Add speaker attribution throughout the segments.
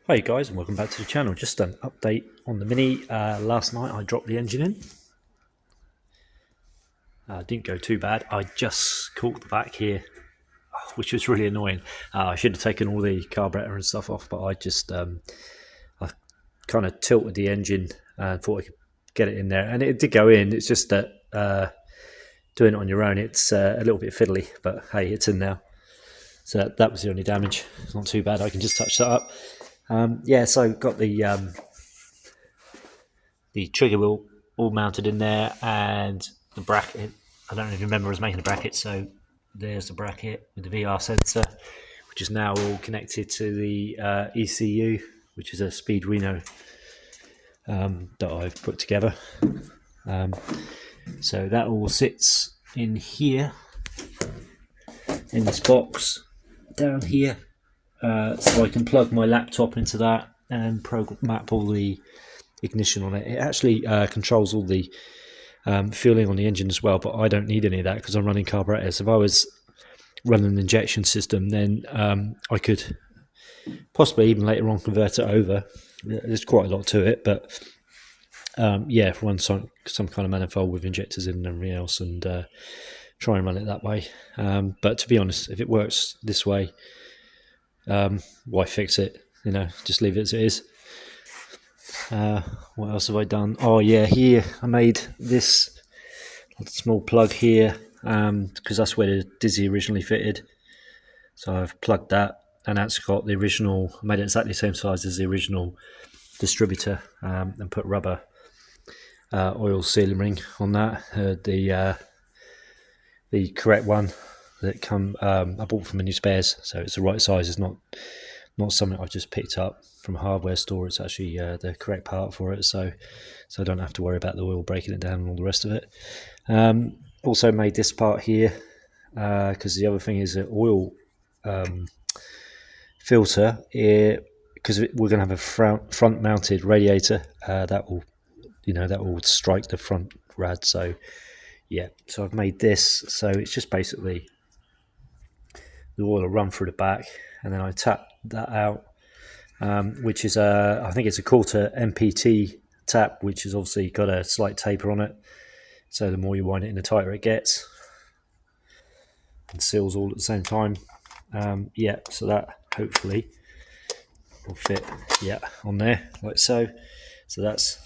Speaker 1: Hi guys, and welcome back to the channel. Just an update on the Mini. Last night I dropped the engine in. Didn't go too bad. I just caught the back here, which was really annoying. I should have taken all the carburetor and stuff off, but I just I kind of tilted the engine and thought I could get it in there, and it did go in. It's just that doing it on your own, it's a little bit fiddly, but hey, it's in now. So that was the only damage. It's not too bad. I can just touch that up. Yeah, so got the trigger wheel all mounted in there, and the bracket. I don't even remember I was making a bracket, so there's the bracket with the VR sensor, which is now all connected to the ECU, which is a Speedreno that I've put together. So that all sits in here, in this box down here. So I can plug my laptop into that and map all the ignition on it. It actually controls all the fueling on the engine as well, but I don't need any of that because I'm running carburetors. If I was running an injection system, then I could possibly even later on convert it over. There's quite a lot to it, but yeah, run some kind of manifold with injectors in and everything else, and try and run it that way. But to be honest, if it works this way, why fix it? Just leave it as it is. What else have I done? Oh yeah, here I made this small plug here because that's where the Dizzy originally fitted. So I've plugged that, and that's got the original. I made it exactly the same size as the original distributor, and put rubber oil sealing ring on that. The correct one that I bought from Mini Spares, so it's the right size. It's not something I just picked up from a hardware store. It's actually the correct part for it, so I don't have to worry about the oil breaking it down and all the rest of it. Also made this part here because the other thing is an oil filter, because we're going to have a front mounted radiator that will strike the front rad. So yeah, so I've made this, so it's just basically the oil will run through the back, and then I tap that out, which is I think it's a 1/4 MPT tap, which has obviously got a slight taper on it. So the more you wind it in, the tighter it gets, and seals all at the same time. Yeah, so that hopefully will fit, yeah, on there like so. So that's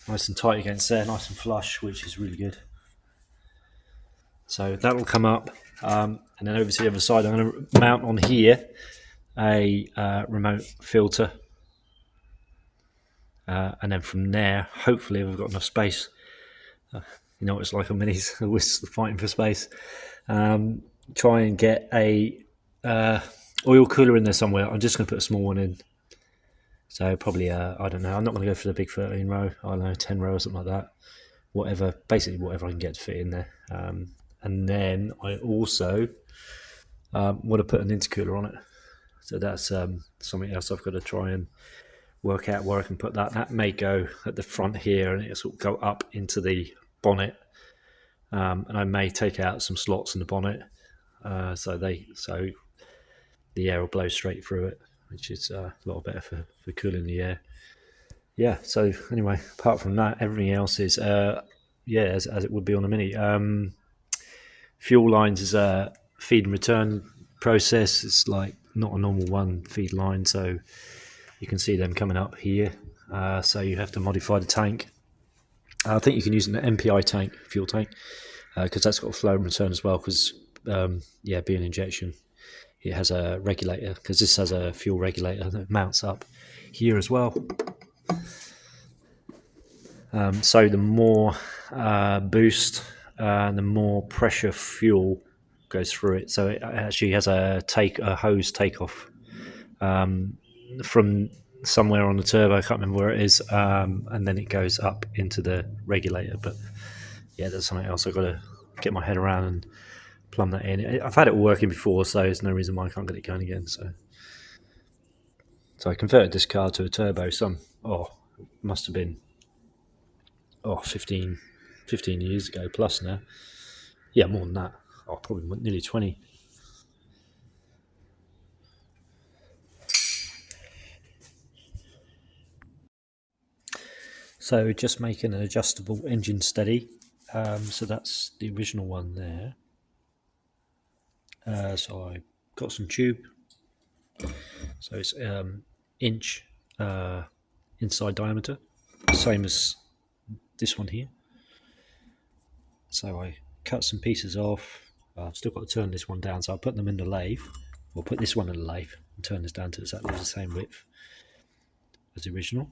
Speaker 1: nice and tight against there, nice and flush, which is really good. So that will come up, and then over to the other side, I'm going to mount on here a remote filter, and then from there, hopefully, if I've got enough space. You know what it's like on Minis, we're fighting for space. Try and get a oil cooler in there somewhere. I'm just going to put a small one in. So probably, I don't know. I'm not going to go for the big 13 row. I don't know, 10 row or something like that. Basically whatever I can get to fit in there. And then I also want to put an intercooler on it. So that's something else I've got to try and work out where I can put that. That may go at the front here, and it'll go up into the bonnet. And I may take out some slots in the bonnet, so the air will blow straight through it, which is a lot better for cooling the air. Yeah. So anyway, apart from that, everything else is as it would be on a Mini. Fuel lines is a feed and return process. It's like not a normal one feed line, so you can see them coming up here. So you have to modify the tank. I think you can use an MPI tank, fuel tank, because that's got a flow and return as well. Because being injection, it has a regulator. Because this has a fuel regulator that mounts up here as well. So the more boost, the more pressure fuel goes through it. So it actually has a hose takeoff from somewhere on the turbo. I can't remember where it is, and then it goes up into the regulator. But yeah, there's something else I've got to get my head around and plumb that in. I've had it working before, so there's no reason why I can't get it going again. So I converted this car to a turbo. Must have been 15 years ago plus now. Yeah, more than that. Probably nearly 20. So just making an adjustable engine steady. So that's the original one there. So I got some tube. So it's inch inside diameter, same as this one here. So I cut some pieces off. I've still got to turn this one down, so I'll put them in the lathe. We'll put this one in the lathe and turn this down to exactly the same width as the original.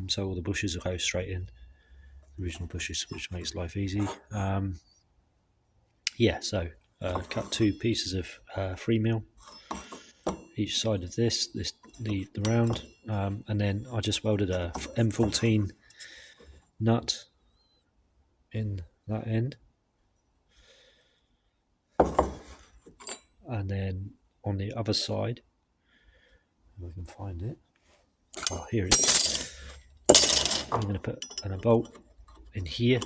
Speaker 1: So all the bushes will go straight in, the original bushes, which makes life easy. Yeah, so cut 2 pieces of 3mm each side of this, the round, and then I just welded a M14 nut in that end, and then on the other side, if I can find it, oh, here it is. I'm going to put a bolt in here,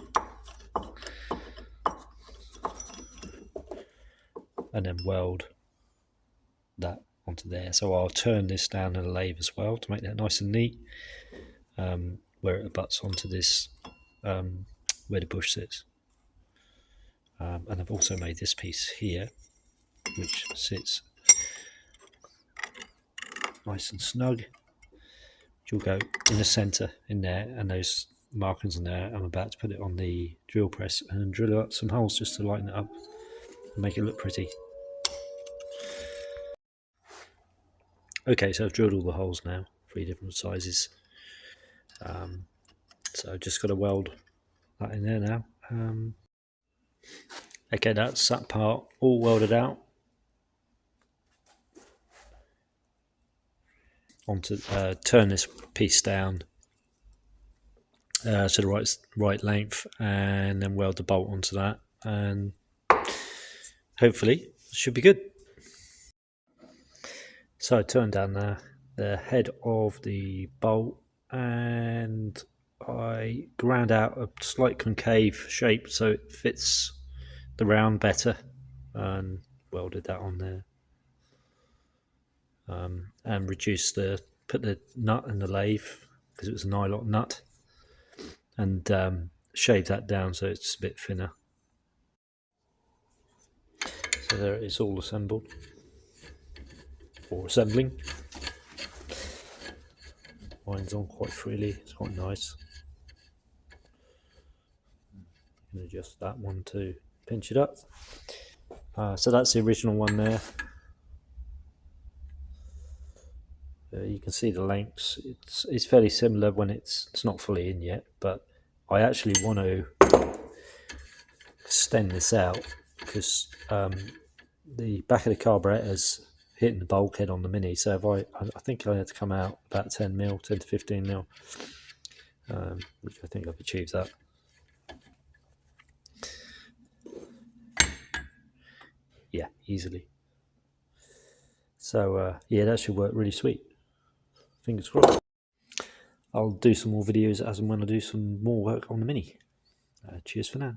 Speaker 1: and then weld that onto there. So I'll turn this down in the lathe as well to make that nice and neat, where it abuts onto this, where the bush sits. And I've also made this piece here, which sits nice and snug, which will go in the centre in there, and those markings in there. I'm about to put it on the drill press and drill up some holes just to lighten it up and make it look pretty. Okay, so I've drilled all the holes now, 3 different sizes. So I've just got to weld that in there now. Okay, that's that part all welded out. Onto turn this piece down to the right length, and then weld the bolt onto that, and hopefully it should be good. So I turned down the head of the bolt, and I ground out a slight concave shape so it fits the round better, and welded that on there, and put the nut in the lathe because it was a nylock nut, and shaved that down so it's a bit thinner. So there it is, all assembled, or assembling. Mine's on quite freely, it's quite nice. You can adjust that one to pinch it up. So that's the original one there. You can see the lengths. It's fairly similar when it's not fully in yet, but I actually want to extend this out because the back of the carburetor's hitting the bulkhead on the Mini. So if I think I had to come out about 10 to 15 mil, which I think I've achieved that. Yeah, easily. So yeah, that should work really sweet. Fingers crossed. I'll do some more videos as and when I do some more work on the Mini. Cheers for now.